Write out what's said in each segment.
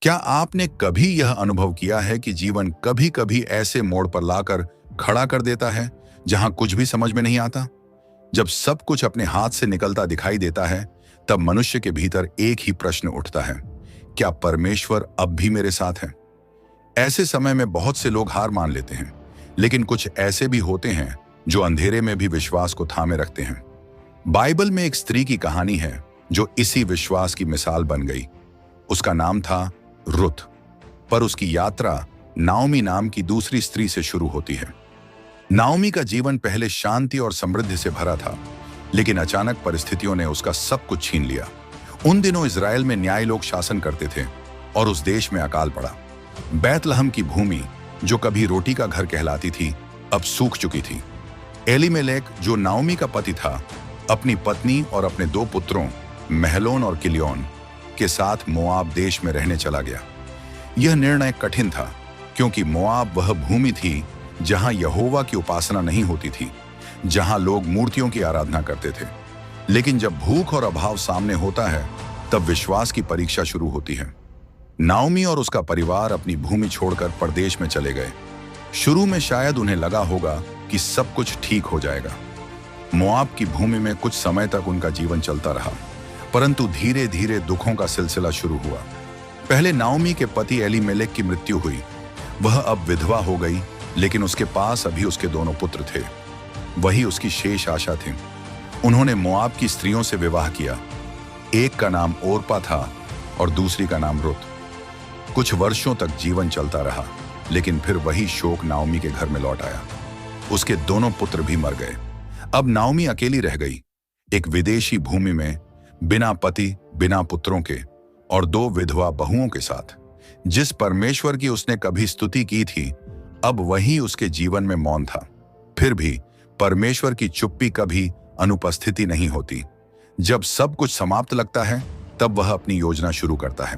क्या आपने कभी यह अनुभव किया है कि जीवन कभी कभी ऐसे मोड़ पर लाकर खड़ा कर देता है जहां कुछ भी समझ में नहीं आता? जब सब कुछ अपने हाथ से निकलता दिखाई देता है, तब मनुष्य के भीतर एक ही प्रश्न उठता है, क्या परमेश्वर अब भी मेरे साथ है? ऐसे समय में बहुत से लोग हार मान लेते हैं, लेकिन कुछ ऐसे भी होते हैं जो अंधेरे में भी विश्वास को थामे रखते हैं। बाइबल में एक स्त्री की कहानी है जो इसी विश्वास की मिसाल बन गई। उसका नाम था रुत, पर उसकी यात्रा नाओमी नाम की दूसरी स्त्री से शुरू होती है। नाओमी का जीवन पहले शांति और समृद्धि से भरा था, लेकिन अचानक परिस्थितियों ने उसका सब कुछ छीन लिया। उन दिनों इजराइल में न्याय लोग शासन करते थे और उस देश में अकाल पड़ा। बैतलहम की भूमि जो कभी रोटी का घर कहलाती थी, अब सूख चुकी थी। एलीमेलेक, जो नाओमी का पति था, अपनी पत्नी और अपने 2 पुत्रों महलोन और किलियोन के साथ मोआब देश में रहने चला गया। यह निर्णय कठिन था, क्योंकि मोआब वह भूमि थी जहां यहोवा की उपासना नहीं होती थी, जहां लोग मूर्तियों की आराधना करते थे। लेकिन जब भूख और अभाव सामने होता है, तब विश्वास की परीक्षा शुरू होती है। नाओमी और उसका परिवार अपनी भूमि छोड़कर परदेश में चले गए। शुरू में शायद उन्हें लगा होगा कि सब कुछ ठीक हो जाएगा। मोआब की भूमि में कुछ समय तक उनका जीवन चलता रहा, परंतु धीरे धीरे दुखों का सिलसिला शुरू हुआ। पहले नाओमी के पति एलीमेलेक की मृत्यु हुई। वह अब विधवा हो गई, लेकिन उसके पास अभी उसके 2 पुत्र थे। वही उसकी शेष आशा थी। उन्होंने मोआब की स्त्रियों से विवाह किया। एक का नाम ओरपा था और दूसरी का नाम रुत। कुछ वर्षों तक जीवन चलता रहा, लेकिन फिर वही शोक नाओमी के घर में लौट आया। उसके 2 पुत्र भी मर गए। अब नाओमी अकेली रह गई, एक विदेशी भूमि में, बिना पति, बिना पुत्रों के और 2 विधवा बहुओं के साथ। जिस परमेश्वर की उसने कभी स्तुति की थी, अब वही उसके जीवन में मौन था। फिर भी परमेश्वर की चुप्पी कभी अनुपस्थिति नहीं होती। जब सब कुछ समाप्त लगता है, तब वह अपनी योजना शुरू करता है।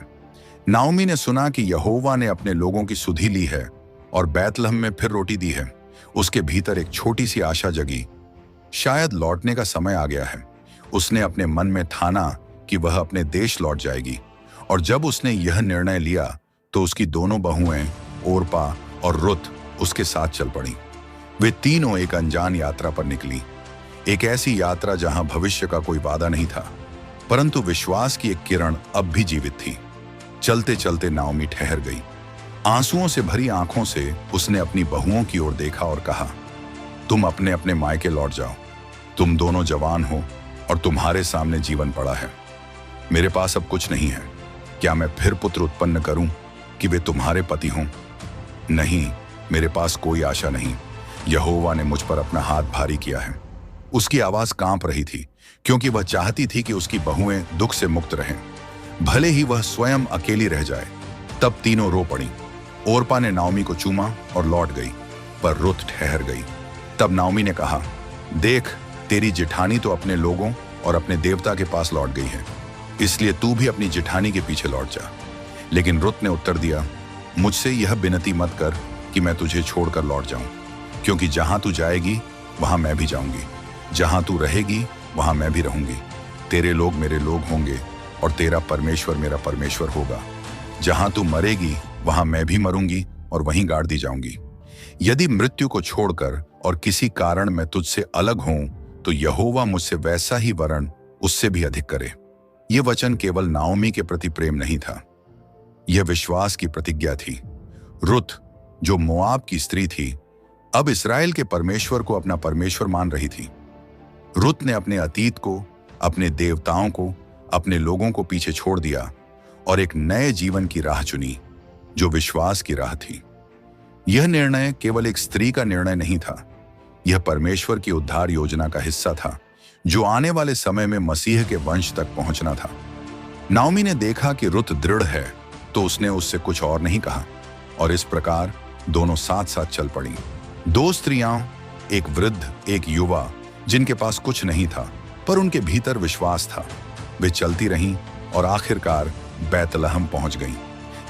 नाओमी ने सुना कि यहोवा ने अपने लोगों की सुधि ली है और बैतलहम में फिर रोटी दी है। उसके भीतर एक छोटी सी आशा जगी, शायद लौटने का समय आ गया है। उसने अपने मन में ठाना कि वह अपने देश लौट जाएगी, और जब उसने यह निर्णय लिया तो उसकी 2 बहुएं ओरपा और रुत उसके साथ चल पड़ी। वे तीनों एक अनजान यात्रा पर निकली, एक ऐसी यात्रा जहां भविष्य का कोई वादा नहीं था, परंतु विश्वास की एक किरण अब भी जीवित थी। चलते चलते नाओमी ठहर गई। आंसुओं से भरी आंखों से उसने अपनी बहुओं की ओर देखा और कहा, तुम अपने अपने मायके लौट जाओ। तुम दोनों जवान हो और तुम्हारे सामने जीवन पड़ा है। मेरे पास अब कुछ नहीं है। क्या मैं फिर पुत्र उत्पन्न करूं कि वे तुम्हारे पति हों? नहीं, मेरे पास कोई आशा नहीं। यहोवा ने मुझ पर अपना हाथ भारी किया है। उसकी आवाज कांप रही थी, क्योंकि वह चाहती थी कि उसकी बहुएं दुख से मुक्त रहें, भले ही वह स्वयं अकेली रह जाए। तब तीनों रो पड़ी। ओरपा ने नाओमी को चूमा और लौट गई, पर रुत ठहर गई। तब नाओमी ने कहा, देख, तेरी जिठानी तो अपने लोगों और अपने देवता के पास लौट गई है, इसलिए तू भी अपनी जिठानी के पीछे लौट जा। लेकिन रुत ने उत्तर दिया, मुझसे यह विनती मत कर कि मैं तुझे छोड़कर लौट जाऊं, क्योंकि जहां तू जाएगी वहां मैं भी जाऊंगी, जहां तू रहेगी वहां मैं भी रहूंगी। तेरे लोग मेरे लोग होंगे और तेरा परमेश्वर मेरा परमेश्वर होगा। जहां तू मरेगी वहां मैं भी मरूंगी और वहीं गाड़ दी जाऊंगी। यदि मृत्यु को छोड़कर और किसी कारण मैं तुझसे अलग हूं, तो यहोवा मुझसे वैसा ही वरण उससे भी अधिक करे। यह वचन केवल नाओमी के प्रति प्रेम नहीं था, यह विश्वास की प्रतिज्ञा थी। रुत, जो मोआब की स्त्री थी, अब इस्राएल के परमेश्वर को अपना परमेश्वर मान रही थी। रुत ने अपने अतीत को, अपने देवताओं को, अपने लोगों को पीछे छोड़ दिया और एक नए जीवन की राह चुनी, जो विश्वास की राह थी। यह निर्णय केवल एक स्त्री का निर्णय नहीं था, यह परमेश्वर की उद्धार योजना का हिस्सा था, जो आने वाले समय में मसीह के वंश तक पहुंचना था। नाओमी ने देखा कि रुत दृढ़ है, तो उसने उससे कुछ और नहीं कहा, और इस प्रकार दोनों साथ साथ चल पड़ी। 2 स्त्रियां, एक वृद्ध, एक युवा, जिनके पास कुछ नहीं था, पर उनके भीतर विश्वास था। वे चलती रहीं और आखिरकार बैतलहम पहुंच गईं।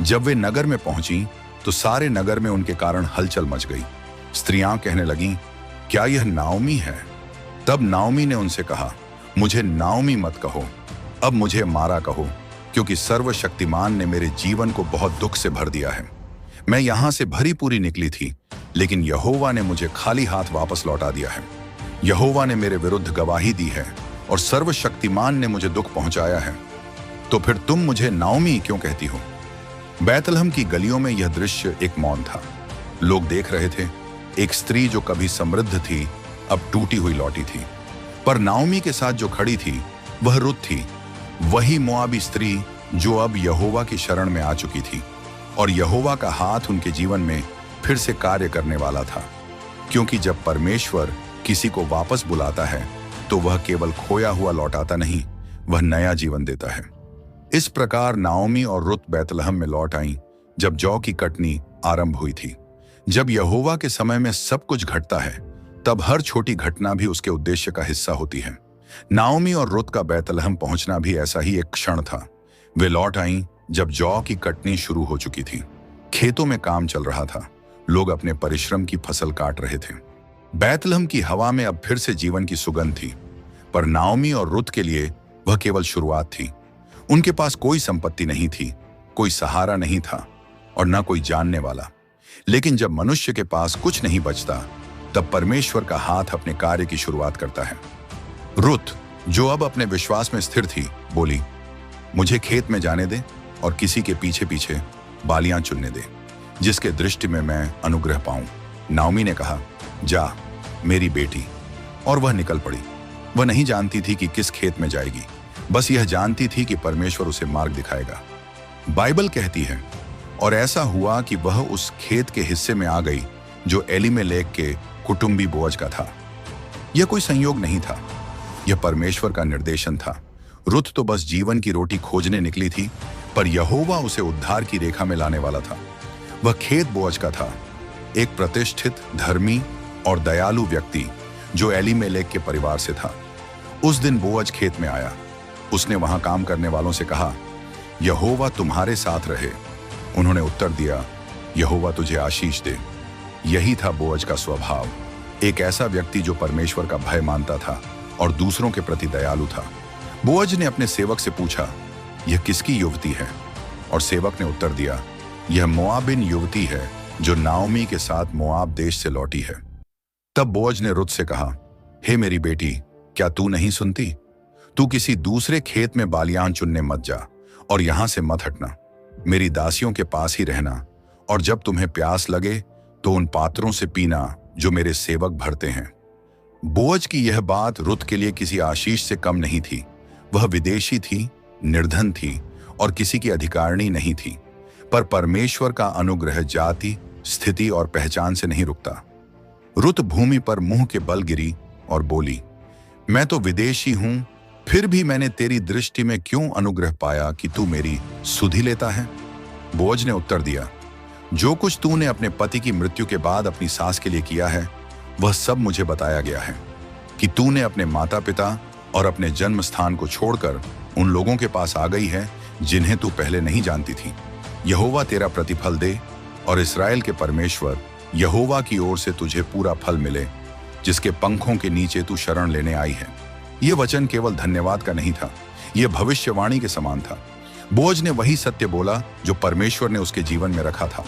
जब वे नगर में पहुंची, तो सारे नगर में उनके कारण हलचल मच गई। स्त्रियां कहने लगीं, क्या यह नाओमी है? तब नाओमी ने उनसे कहा, मुझे नाओमी मत कहो, अब मुझे मारा कहो, क्योंकि सर्वशक्तिमान ने मेरे जीवन को बहुत दुख से भर दिया है। मैं यहां से भरी पूरी निकली थी, लेकिन यहोवा ने मुझे खाली हाथ वापस लौटा दिया है। यहोवा ने मेरे विरुद्ध गवाही दी है और सर्वशक्तिमान ने मुझे दुख पहुंचाया है। तो फिर तुम मुझे नाओमी क्यों कहती हो? बैतलहम की गलियों में यह दृश्य एक मौन था। लोग देख रहे थे। एक स्त्री जो कभी समृद्ध थी, अब टूटी हुई लौटी थी। पर नाओमी के साथ जो खड़ी थी, वह रुत थी, वही मोआबी स्त्री जो अब यहोवा की शरण में आ चुकी थी, और यहोवा का हाथ उनके जीवन में फिर से कार्य करने वाला था। क्योंकि जब परमेश्वर किसी को वापस बुलाता है, तो वह केवल खोया हुआ लौटाता नहीं, वह नया जीवन देता है। इस प्रकार नाओमी और रुत बैतलहम में लौट आईं जब जौ की कटनी आरंभ हुई थी। जब यहोवा के समय में सब कुछ घटता है, तब हर छोटी घटना भी उसके उद्देश्य का हिस्सा होती है। नाओमी और रुत का बैतलहम पहुंचना भी ऐसा ही एक क्षण था। वे लौट आईं जब जौ की कटनी शुरू हो चुकी थी। खेतों में काम चल रहा था। लोग अपने परिश्रम की फसल काट रहे थे। बैतलहम की हवा में अब फिर से जीवन की सुगंध थी। पर नाओमी और रुत के लिए वह केवल शुरुआत थी। उनके पास कोई संपत्ति नहीं थी, कोई सहारा नहीं था और न कोई जानने वाला। लेकिन जब मनुष्य के पास कुछ नहीं बचता, तब परमेश्वर का हाथ अपने कार्य की शुरुआत करता है। रुत, जो अब अपने विश्वास में स्थिर थी, बोली, मुझे खेत में जाने दे और किसी के पीछे पीछे बालियां चुनने दे, जिसके दृष्टि में मैं अनुग्रह पाऊं। नाओमी ने कहा, जा मेरी बेटी, और वह निकल पड़ी। वह नहीं जानती थी कि किस खेत में जाएगी, बस यह जानती थी कि परमेश्वर उसे मार्ग दिखाएगा। बाइबल कहती है, और ऐसा हुआ कि वह उस खेत के हिस्से में आ गई जो एलीमेलेक के कुटुंबी बोअज का था। यह कोई संयोग नहीं था, यह परमेश्वर का निर्देशन था। रुत तो बस जीवन की रोटी खोजने निकली थी, पर यहोवा उसे उद्धार की रेखा में लाने वाला था। वह खेत बोअज का था, एक प्रतिष्ठित, धर्मी और दयालु व्यक्ति जो एलीमेलेक के परिवार से था। उस दिन बोअज खेत में आया। उसने वहां काम करने वालों से कहा, यहोवा तुम्हारे साथ रहे। उन्होंने उत्तर दिया, यहोवा तुझे आशीष दे। यही था बोअज का स्वभाव, एक ऐसा व्यक्ति जो परमेश्वर का भय मानता था और दूसरों के प्रति दयालु था। बोअज ने अपने सेवक से पूछा, यह किसकी युवती है? और सेवक ने उत्तर दिया, यह मोआबिन युवती है जो नाओमी के साथ मोआब देश से लौटी है। तब बोअज ने रुत से कहा, हे मेरी बेटी, क्या तू नहीं सुनती? तू किसी दूसरे खेत में बालियां चुनने मत जा और यहां से मत हटना। मेरी दासियों के पास ही रहना, और जब तुम्हें प्यास लगे तो उन पात्रों से पीना जो मेरे सेवक भरते हैं। बोअज की यह बात रुत के लिए किसी आशीष से कम नहीं थी। वह विदेशी थी, निर्धन थी और किसी की अधिकारिणी नहीं थी, पर परमेश्वर का अनुग्रह जाति, स्थिति और पहचान से नहीं रुकता। रुत भूमि पर मुंह के बल गिरी और बोली, मैं तो विदेशी हूं, फिर भी मैंने तेरी दृष्टि में क्यों अनुग्रह पाया कि तू मेरी सुधि लेता है? बोअज ने उत्तर दिया, जो कुछ तूने अपने पति की मृत्यु के बाद अपनी सास के लिए किया है, वह सब मुझे बताया गया है कि तूने अपने माता पिता और अपने जन्म स्थान को छोड़कर उन लोगों के पास आ गई है जिन्हें तू पहले नहीं जानती थी। यहोवा तेरा प्रतिफल दे और इस्राएल के परमेश्वर यहोवा की ओर से तुझे पूरा फल मिले, जिसके पंखों के नीचे तू शरण लेने आई है। यह वचन केवल धन्यवाद का नहीं था, यह भविष्यवाणी के समान था। बोअज ने वही सत्य बोला जो परमेश्वर ने उसके जीवन में रखा था।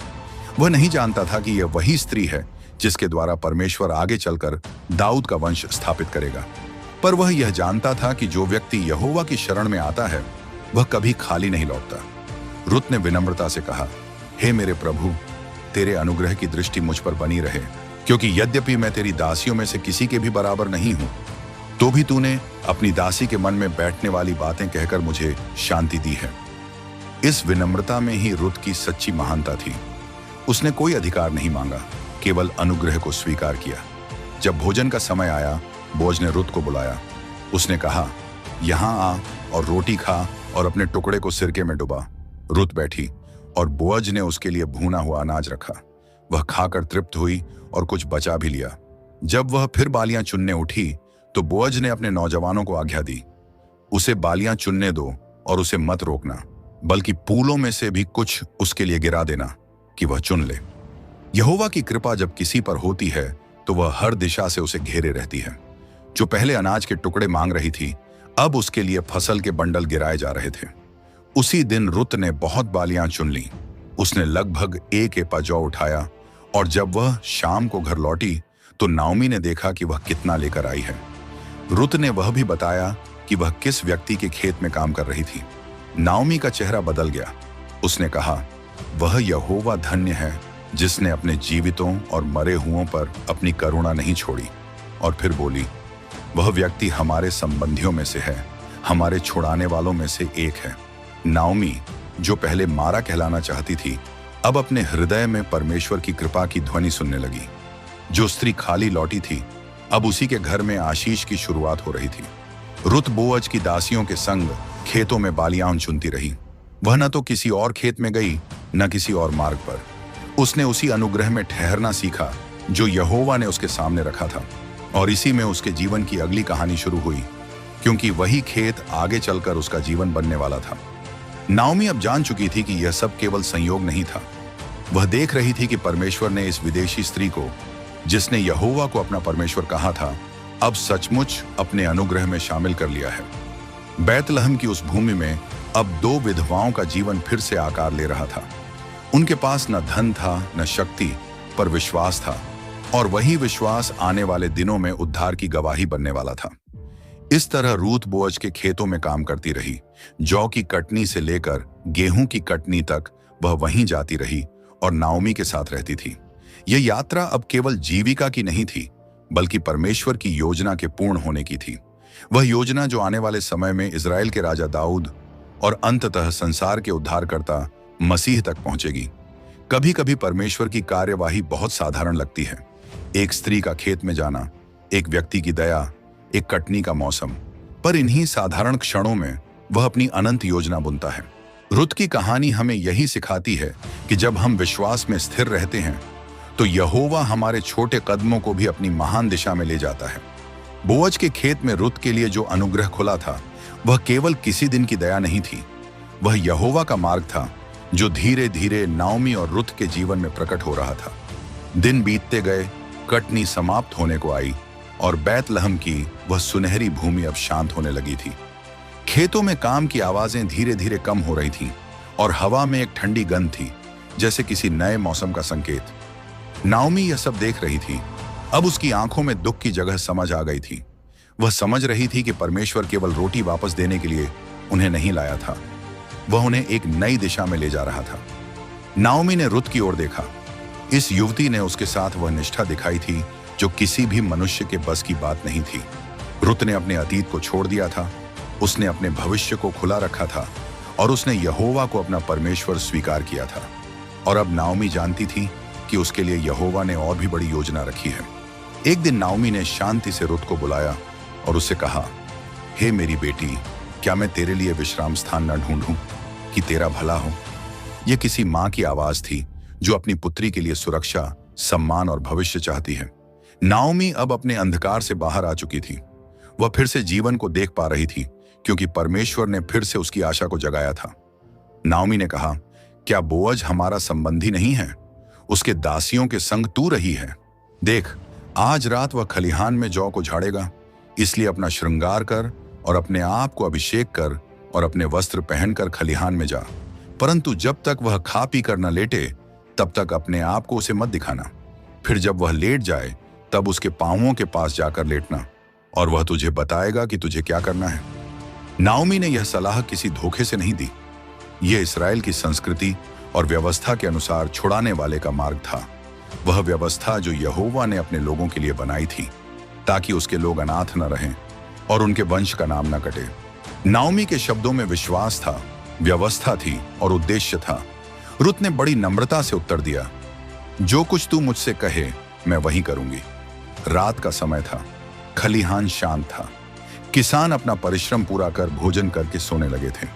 वह नहीं जानता था कि यह वही स्त्री है जिसके द्वारा परमेश्वर आगे चलकर दाऊद का वंश स्थापित करेगा। पर वह यह जानता था कि जो व्यक्ति यहोवा की शरण में आता है, वह कभी खाली नहीं लौटता। रुत ने विनम्रता से कहा, हे मेरे प्रभु, तेरे अनुग्रह की दृष्टि मुझ पर बनी रहे, क्योंकि यद्यपि मैं तेरी दासियों में से किसी के भी बराबर नहीं हूं, तो भी तूने अपनी दासी के मन में बैठने वाली बातें कहकर मुझे शांति दी है। इस विनम्रता में ही रुत की सच्ची महानता थी। उसने कोई अधिकार नहीं मांगा, केवल अनुग्रह को स्वीकार किया। जब भोजन का समय आया, बोअज ने रुत को बुलाया। उसने कहा, यहाँ आ और रोटी खा और अपने टुकड़े को सिरके में डुबा। रुत बैठी और बोअज ने उसके लिए भूना हुआ अनाज रखा। वह खाकर तृप्त हुई और कुछ बचा भी लिया। जब वह फिर बालियां चुनने उठी, तो बोअज ने अपने नौजवानों को आज्ञा दी, उसे बालियां चुनने दो और उसे मत रोकना, बल्कि फूलों में से भी कुछ उसके लिए गिरा देना कि वह चुन ले। यहोवा की कृपा जब किसी पर होती है, तो वह हर दिशा से उसे घेरे रहती है। जो पहले अनाज के टुकड़े मांग रही थी, अब उसके लिए फसल के बंडल गिराए जा रहे थे। उसी दिन रुत ने बहुत बालियां चुन ली। उसने लगभग एक एपा जौ उठाया और जब वह शाम को घर लौटी तो नाओमी ने देखा कि वह कितना लेकर आई है। रुत ने वह भी बताया कि वह किस व्यक्ति के खेत में काम कर रही थी। नाओमी का चेहरा बदल गया। उसने कहा, वह यहोवा धन्य है जिसने अपने जीवितों और मरे हुओं पर अपनी करुणा नहीं छोड़ी। और फिर बोली, वह व्यक्ति हमारे संबंधियों में से है, हमारे छुड़ाने वालों में से एक है। नाओमी, जो पहले मारा कहलाना चाहती थी, अब अपने हृदय में परमेश्वर की कृपा की ध्वनि सुनने लगी। जो स्त्री खाली लौटी थी, अब उसी के घर में आशीष की शुरुआत हो रही थी। रुत बोअज की दासियों के संग खेतों में बालियां चुनती रही। वह न तो किसी और खेत में गई, न किसी और मार्ग पर। उसने उसी अनुग्रह में ठहरना सीखा जो यहोवा ने उसके सामने रखा था, और इसी में उसके जीवन की अगली कहानी शुरू हुई, क्योंकि वही खेत आगे चलकर उसका जीवन बनने वाला था। नाओमी अब जान चुकी थी कि यह सब केवल संयोग नहीं था। वह देख रही थी कि परमेश्वर ने इस विदेशी स्त्री को, जिसने यहोवा को अपना परमेश्वर कहा था, अब सचमुच अपने अनुग्रह में शामिल कर लिया है। बैतलहम की उस भूमि में अब दो विधवाओं का जीवन फिर से आकार ले रहा था। उनके पास न धन था न शक्ति, पर विश्वास था, और वही विश्वास आने वाले दिनों में उद्धार की गवाही बनने वाला था। इस तरह रूत बोअज के खेतों में काम करती रही। जौ की कटनी से लेकर गेहूं की कटनी तक वह वहीं जाती रही और नाओमी के साथ रहती थी। यह यात्रा अब केवल जीविका की नहीं थी, बल्कि परमेश्वर की योजना के पूर्ण होने की थी। वह योजना जो आने वाले समय में इजराइल के राजा दाऊद और अंततः संसार के उद्धारकर्ता मसीह तक पहुंचेगी। कभी कभी परमेश्वर की कार्यवाही बहुत साधारण लगती है। एक स्त्री का खेत में जाना, एक व्यक्ति की दया, एक कटनी का मौसम, पर इन्हीं साधारण क्षणों में वह अपनी अनंत योजना बुनता है। रुत की कहानी हमें यही सिखाती है कि जब हम विश्वास में स्थिर रहते हैं तो यहोवा हमारे छोटे कदमों को भी अपनी महान दिशा में ले जाता है। बोअज के खेत में रुत के लिए जो अनुग्रह खुला था, वह केवल किसी दिन की दया नहीं थी, वह यहोवा का मार्ग था जो धीरे धीरे नाओमी और रुत के जीवन में प्रकट हो रहा था। दिन बीतते गए, कटनी समाप्त होने को आई और बैतलहम की वह सुनहरी भूमि अब शांत होने लगी थी। खेतों में काम की आवाजें धीरे धीरे कम हो रही थीं और हवा में एक ठंडी गंध थी, जैसे किसी नए मौसम का संकेत। नाओमी यह सब देख रही थी। अब उसकी आंखों में दुख की जगह समझ आ गई थी। वह समझ रही थी कि परमेश्वर केवल रोटी वापस देने के लिए उन्हें नहीं लाया था, वह उन्हें एक नई दिशा में ले जा रहा था। नाओमी ने रुत की ओर देखा। इस युवती ने उसके साथ वह निष्ठा दिखाई थी जो किसी भी मनुष्य के बस की बात नहीं थी। रुत ने अपने अतीत को छोड़ दिया था, उसने अपने भविष्य को खुला रखा था और उसने यहोवा को अपना परमेश्वर स्वीकार किया था। और अब नाओमी जानती थी कि उसके लिए यहोवा ने और भी बड़ी योजना रखी है। एक दिन नाओमी ने शांति से रुत को बुलाया और उससे कहा, हे मेरी बेटी, क्या मैं तेरे लिए विश्राम स्थान न ढूंढूं कि तेरा भला हो? यह किसी मां की आवाज थी जो अपनी पुत्री के लिए सुरक्षा, सम्मान और भविष्य चाहती है। नाओमी अब अपने अंधकार से बाहर आ चुकी थी। वह फिर से जीवन को देख पा रही थी क्योंकि परमेश्वर ने फिर से उसकी आशा को जगाया था। नाओमी ने कहा, क्या बोअज हमारा संबंधी नहीं है? उसके दासियों के संग तू रही है। देख, आज रात वह खलिहान में जौ को झाड़ेगा, इसलिए अपना श्रृंगार कर और अपने आप को अभिषेक कर और अपने वस्त्र पहनकर खलिहान में जा। परंतु जब तक वह खा पी कर न लेटे, तब तक अपने आप को उसे मत दिखाना। फिर जब वह लेट जाए, तब उसके पांवों के पास जाकर लेटना और वह तुझे बताएगा कि तुझे क्या करना है। नाओमी ने यह सलाह किसी धोखे से नहीं दी। यह इस्राएल की संस्कृति और व्यवस्था के अनुसार छुड़ाने वाले का मार्ग था। वह व्यवस्था जो यहोवा ने अपने लोगों के लिए बनाई थी ताकि उसके लोग अनाथ न रहें और उनके वंश का नाम न कटे। नाओमी के शब्दों में विश्वास था, व्यवस्था थी और उद्देश्य था। रुत ने बड़ी नम्रता से उत्तर दिया, जो कुछ तू मुझसे कहे मैं वही करूंगी। रात का समय था, खलिहान शांत था। किसान अपना परिश्रम पूरा कर भोजन करके सोने लगे थे।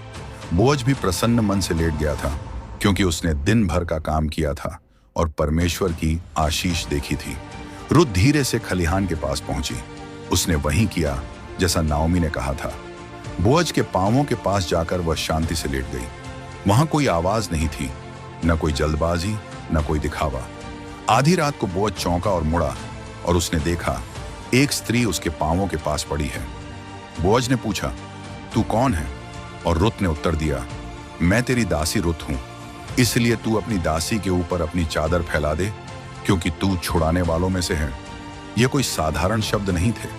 बोअज भी प्रसन्न मन से लेट गया था क्योंकि उसने दिन भर का काम किया था और परमेश्वर की आशीष देखी थी। रुत धीरे से खलिहान के पास पहुंची। उसने वही किया जैसा नाओमी ने कहा था। बोअज के पांवों के पास जाकर वह शांति से लेट गई। वहां कोई आवाज नहीं थी, न कोई जल्दबाजी, न कोई दिखावा। आधी रात को बोअज चौंका और मुड़ा और उसने देखा एक स्त्री उसके पांवों के पास पड़ी है। बोअज ने पूछा, तू कौन है? और रुत ने उत्तर दिया, मैं तेरी दासी रुत हूं, इसलिए तू अपनी दासी के ऊपर अपनी चादर फैला दे, क्योंकि तू छुड़ाने वालों में से है। ये कोई साधारण शब्द नहीं थे।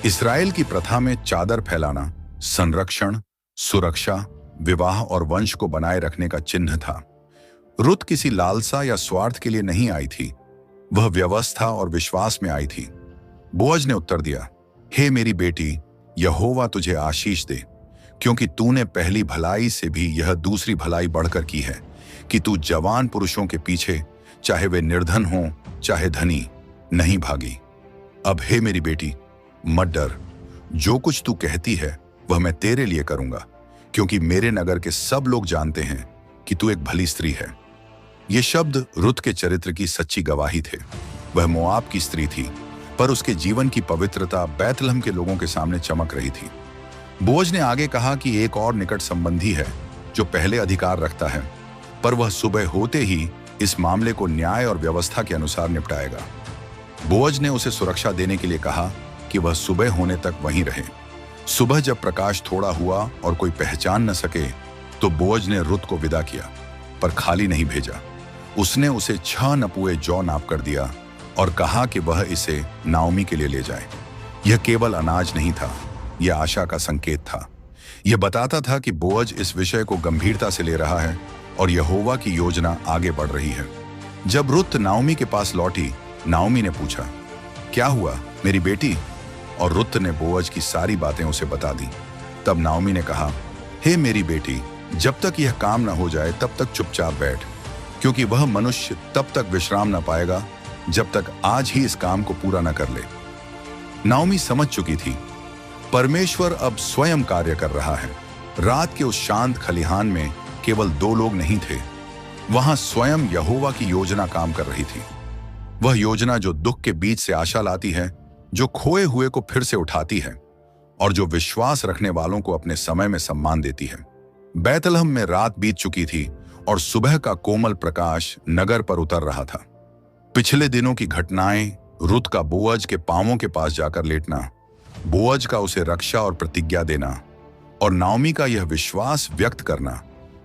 इस्राएल की प्रथा में चादर फैलाना संरक्षण, सुरक्षा, विवाह और वंश को बनाए रखने का चिन्ह था। रुत किसी लालसा या स्वार्थ के लिए नहीं आई थी, वह व्यवस्था और विश्वास में आई थी। बोअज ने उत्तर दिया, हे मेरी बेटी, यहोवा तुझे आशीष दे, क्योंकि तूने पहली भलाई से भी यह दूसरी भलाई बढ़कर की है कि तू जवान पुरुषों के पीछे, चाहे वे निर्धन हों चाहे धनी, नहीं भागी। अब हे मेरी बेटी, मत डर, जो कुछ तू कहती है वह मैं तेरे लिए करूंगा, क्योंकि मेरे नगर के सब लोग जानते हैं कि तू एक भली स्त्री है। ये शब्द रुत के चरित्र की सच्ची गवाही थे। वह मोआब की स्त्री थी, पर उसके जीवन की पवित्रता बैतलहम के लोगों के सामने चमक रही थी। बोअज ने आगे कहा कि एक और निकट संबंधी है जो पहले अधिकार रखता है, पर वह सुबह होते ही इस मामले को न्याय और व्यवस्था के अनुसार निपटाएगा। बोअज ने उसे सुरक्षा देने के लिए कहा कि वह सुबह होने तक वहीं रहे। सुबह जब प्रकाश थोड़ा हुआ और कोई पहचान न सके, तो बोअज ने रुत को विदा किया, पर खाली नहीं भेजा। उसने उसे 6 नपुए जौ नाप कर दिया और कहा कि वह इसे नाओमी के लिए ले जाए। यह केवल अनाज नहीं था, यह आशा का संकेत था। यह बताता था कि बोअज इस विषय को गंभीरता से ले रहा है और यहोवा की योजना आगे बढ़ रही है। जब रुत नाओमी के पास लौटी, नाओमी ने पूछा, क्या हुआ मेरी बेटी? और रुत ने बोअज की सारी बातें उसे बता दी। तब नाओमी ने कहा, हे मेरी बेटी, जब तक यह काम न हो जाए तब तक चुपचाप बैठ, क्योंकि वह मनुष्य तब तक विश्राम न पाएगा जब तक आज ही इस काम को पूरा न कर ले। नाओमी समझ चुकी थी, परमेश्वर अब स्वयं कार्य कर रहा है। रात के उस शांत खलिहान में केवल 2 लोग नहीं थे, वहां स्वयं यहोवा की योजना काम कर रही थी। वह योजना जो दुख के बीच से आशा लाती है, जो खोए हुए को फिर से उठाती है और जो विश्वास रखने वालों को अपने समय में सम्मान देती है। बैतलहम में रात बीत चुकी थी और सुबह का कोमल प्रकाश नगर पर उतर रहा था। पिछले दिनों की घटनाएं, रुत का बोअज के पांवों के पास जाकर लेटना, बोअज का उसे रक्षा और प्रतिज्ञा देना, और नाओमी का यह विश्वास व्यक्त करना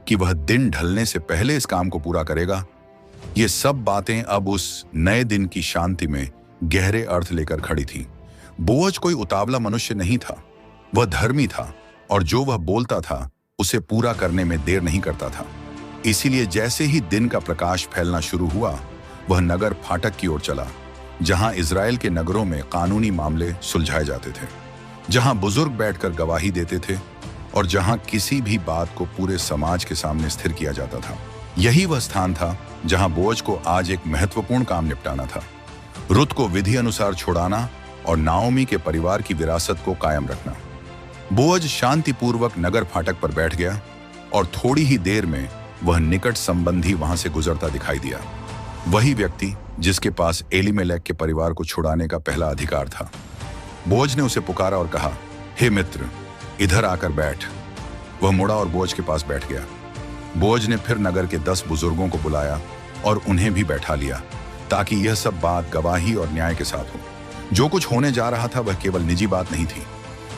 कि वह दिन ढलने से पहले इस काम को पूरा करेगा, ये सब बातें अब उस नए दिन की शांति में गहरे अर्थ लेकर खड़ी थी। बोअज कोई उतावला मनुष्य नहीं था, वह धर्मी था और जो वह बोलता था उसे पूरा करने में देर नहीं करता था। इसीलिए जैसे ही दिन का प्रकाश फैलना शुरू हुआ, वह नगर फाटक की ओर चला, जहां इजराइल के नगरों में कानूनी मामले सुलझाए जाते थे, जहां बुजुर्ग बैठकर गवाही देते थे और जहां किसी भी बात को पूरे समाज के सामने स्थिर किया जाता था। यही वह स्थान था जहां बोअज को आज एक महत्वपूर्ण काम निपटाना था, रुत को विधि अनुसार छुड़ाना और नाओमी के परिवार की विरासत को कायम रखना। बोअज शांतिपूर्वक नगर फाटक पर बैठ गया और थोड़ी ही देर में वह निकट संबंधी वहां से गुजरता दिखाई दिया। वही व्यक्ति जिसके पास एलीमेलेक के परिवार को छुड़ाने का पहला अधिकार था। बोअज ने उसे पुकारा और कहा, हे मित्र, इधर आकर बैठ। वह मुड़ा और बोअज के पास बैठ गया। बोअज ने फिर नगर के 10 बुजुर्गों को बुलाया और उन्हें भी बैठा लिया, ताकि यह सब बात गवाही और न्याय के साथ हो। जो कुछ होने जा रहा था वह केवल निजी बात नहीं थी,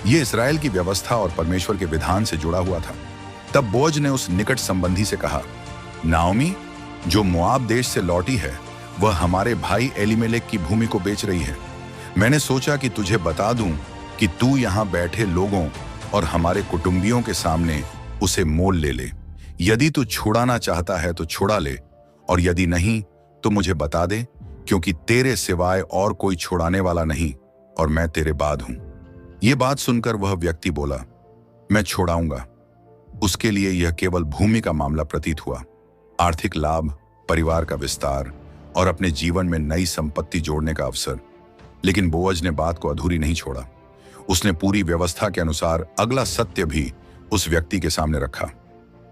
यह इस्राएल की व्यवस्था और परमेश्वर के विधान से जुड़ा हुआ था। तब बोअज ने उस निकट संबंधी से कहा, नाओमी जो मोआब देश से लौटी है, वह हमारे भाई एलीमेलेक की भूमि को बेच रही है। मैंने सोचा कि तुझे बता दूं कि तू यहां बैठे लोगों और हमारे कुटुंबियों के सामने उसे मोल ले ले। यदि तू छुड़ाना चाहता है तो छुड़ा ले, और यदि नहीं तो मुझे बता दे, क्योंकि तेरे सिवाय और कोई छुड़ाने वाला नहीं और मैं तेरे बाद हूं। यह बात सुनकर वह व्यक्ति बोला, मैं छुड़ाऊंगा। उसके लिए यह केवल भूमि का मामला प्रतीत हुआ, आर्थिक लाभ, परिवार का विस्तार और अपने जीवन में नई संपत्ति जोड़ने का अवसर। लेकिन बोअज ने बात को अधूरी नहीं छोड़ा। उसने पूरी व्यवस्था के अनुसार अगला सत्य भी उस व्यक्ति के सामने रखा।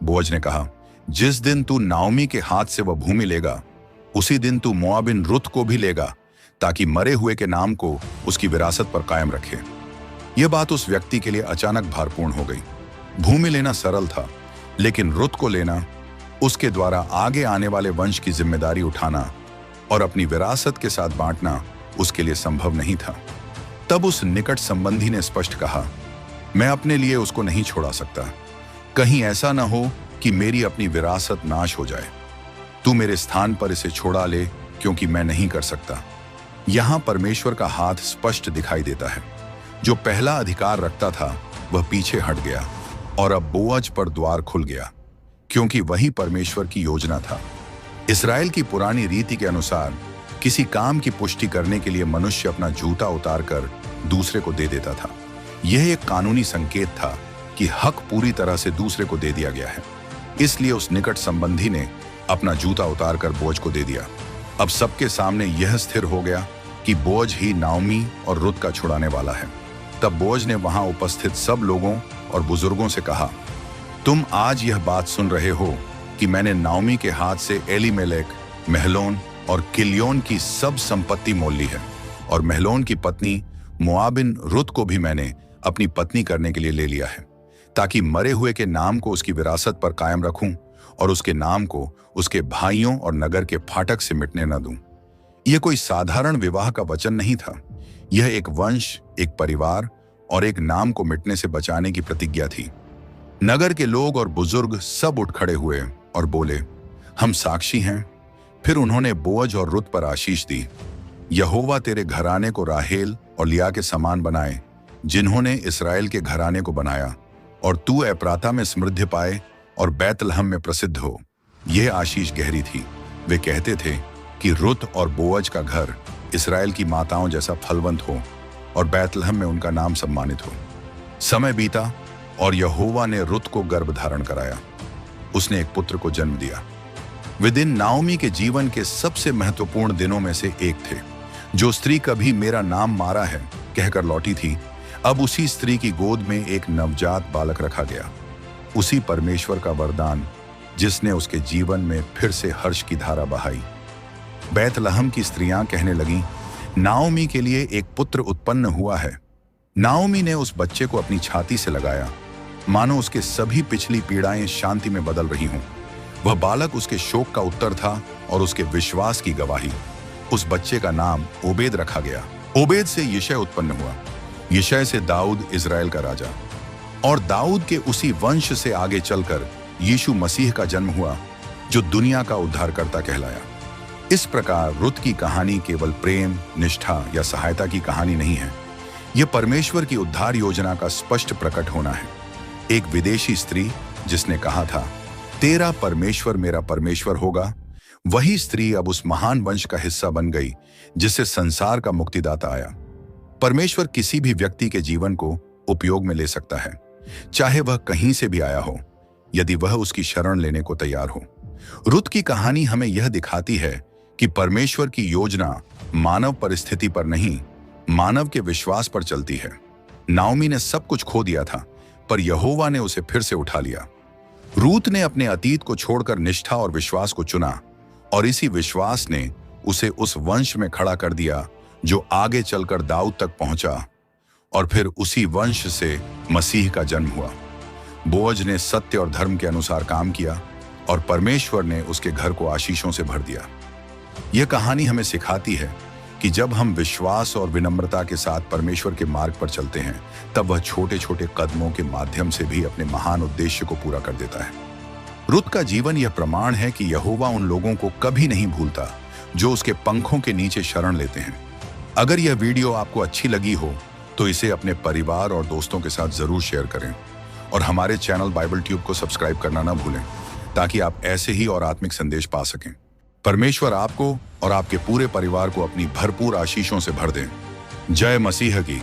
बोअज ने कहा, जिस दिन तू नाओमी के हाथ से वह भूमि लेगा, उसी दिन तू मोआबिन रुत को भी लेगा, ताकि मरे हुए के नाम को उसकी विरासत पर कायम रखे। यह बात उस व्यक्ति के लिए अचानक भारपूर्ण हो गई। भूमि लेना सरल था, लेकिन रुत को लेना, उसके द्वारा आगे आने वाले वंश की जिम्मेदारी उठाना और अपनी विरासत के साथ बांटना उसके लिए संभव नहीं था। तब उस निकट संबंधी ने स्पष्ट कहा, मैं अपने लिए उसको नहीं छोड़ा सकता। कहीं ऐसा न हो कि मेरी अपनी विरासत नाश हो जाए। तू मेरे स्थान पर इसे छोड़ा ले, क्योंकि मैं नहीं कर सकता। यहां परमेश्वर का हाथ स्पष्ट दिखाई देता है। जो पहला अधिकार रखता था वह पीछे हट गया और अब बोअज पर द्वार खुल गया, क्योंकि वही परमेश्वर की योजना था। इस्राएल की पुरानी रीति के अनुसार किसी काम की पुष्टि करने के लिए मनुष्य अपना जूता उतारकर दूसरे को दे देता था। यह एक कानूनी संकेत था कि हक पूरी तरह से दूसरे को दे दिया गया है। इसलिए उस निकट संबंधी ने अपना जूता उतारकर बोअज को दे दिया। अब सबके सामने यह स्थिर हो गया कि बोअज ही नाओमी और रुत का छुड़ाने वाला है। तब बोअज ने वहां उपस्थित सब लोगों और बुजुर्गों से कहा, तुम आज यह बात सुन रहे हो कि मैंने नाओमी के हाथ से एलीमेलेक, महलोन और किल्योन की सब संपत्ति मोल ली है, और महलोन की पत्नी मोआबिन रुत को भी मैंने अपनी पत्नी करने के लिए ले लिया है, ताकि मरे हुए के नाम को उसकी विरासत पर कायम रखूं और उसके नाम को उसके भाइयों और नगर के फाटक से मिटने न दूं। यह कोई साधारण विवाह का वचन नहीं था। यह एक वंश, एक परिवार और एक नाम को मिटने से बचाने की प्रतिज्ञा थी। नगर के लोग और बुजुर्ग सब उठ खड़े हुए और बोले, हम साक्षी हैं। फिर उन्होंने बोअज और रुत पर आशीष दी। यहोवा तेरे घराने को राहेल और लिया के समान बनाए, जिन्होंने इस्राएल के घराने को बनाया, और तू एप्राता में समृद्धि पाए और बैतलहम में प्रसिद्ध हो। यह आशीष गहरी थी। वे कहते थे कि रुत और बोअज का घर इस्राएल की माताओं जैसा फलवंत हो और बैतलहम में उनका नाम सम्मानित हो। समय बीता और यहोवा ने रुत को गर्भ धारण कराया। उसने एक पुत्र को जन्म दिया। वे दिन नाओमी के जीवन के सबसे महत्वपूर्ण दिनों में से एक थे। जो स्त्री कभी मेरा नाम मारा है कहकर लौटी थी, अब उसी स्त्री की गोद में एक नवजात बालक रखा गया। उसी परमेश्वर का वरदान जिसने उसके जीवन में फिर से हर्ष की धारा बहाई। बैतलहम की स्त्रियां कहने लगीं, नाओमी के लिए एक पुत्र उत्पन्न हुआ है। नाओमी ने उस बच्चे को अपनी छाती से लगाया, मानो उसके सभी पिछली पीड़ाएं शांति में बदल रही हों। वह बालक उसके शोक का उत्तर था और उसके विश्वास की गवाही। उस बच्चे का नाम ओबेद रखा गया। ओबेद से यिशै उत्पन्न हुआ। यिशै से दाऊद इस्राएल का राजा, और दाऊद के उसी वंश से आगे चलकर यीशु मसीह का जन्म हुआ, जो दुनिया का उद्धारकर्ता कहलाया। इस प्रकार रुत की कहानी केवल प्रेम, निष्ठा या सहायता की कहानी नहीं है। यह परमेश्वर की उद्धार योजना का स्पष्ट प्रकट होना है। एक विदेशी स्त्री जिसने कहा था, तेरा परमेश्वर मेरा परमेश्वर होगा, वही स्त्री अब उस महान वंश का हिस्सा बन गई जिससे संसार का मुक्तिदाता आया। परमेश्वर किसी भी व्यक्ति के जीवन को उपयोग में ले सकता है, चाहे वह कहीं से भी आया हो, यदि वह उसकी शरण लेने को तैयार हो। रुत की कहानी हमें यह दिखाती है कि परमेश्वर की योजना मानव परिस्थिति पर नहीं, मानव के विश्वास पर चलती है। नाओमी ने सब कुछ खो दिया था, पर यहोवा ने उसे फिर से उठा लिया। रूत ने अपने अतीत को छोड़कर निष्ठा और विश्वास को चुना, और इसी विश्वास ने उसे उस वंश में खड़ा कर दिया जो आगे चलकर दाऊद तक पहुंचा, और फिर उसी वंश से मसीह का जन्म हुआ। बोअज ने सत्य और धर्म के अनुसार काम किया, और परमेश्वर ने उसके घर को आशीषों से भर दिया। यह कहानी हमें सिखाती है कि जब हम विश्वास और विनम्रता के साथ परमेश्वर के मार्ग पर चलते हैं, तब वह छोटे छोटे कदमों के माध्यम से भी अपने महान उद्देश्य को पूरा कर देता है। रुत का जीवन यह प्रमाण है कि यहोवा उन लोगों को कभी नहीं भूलता जो उसके पंखों के नीचे शरण लेते हैं। अगर यह वीडियो आपको अच्छी लगी हो तो इसे अपने परिवार और दोस्तों के साथ जरूर शेयर करें, और हमारे चैनल बाइबल ट्यूब को सब्सक्राइब करना ना भूलें, ताकि आप ऐसे ही और आत्मिक संदेश पा सकें। परमेश्वर आपको और आपके पूरे परिवार को अपनी भरपूर आशीषों से भर दें। जय मसीह की।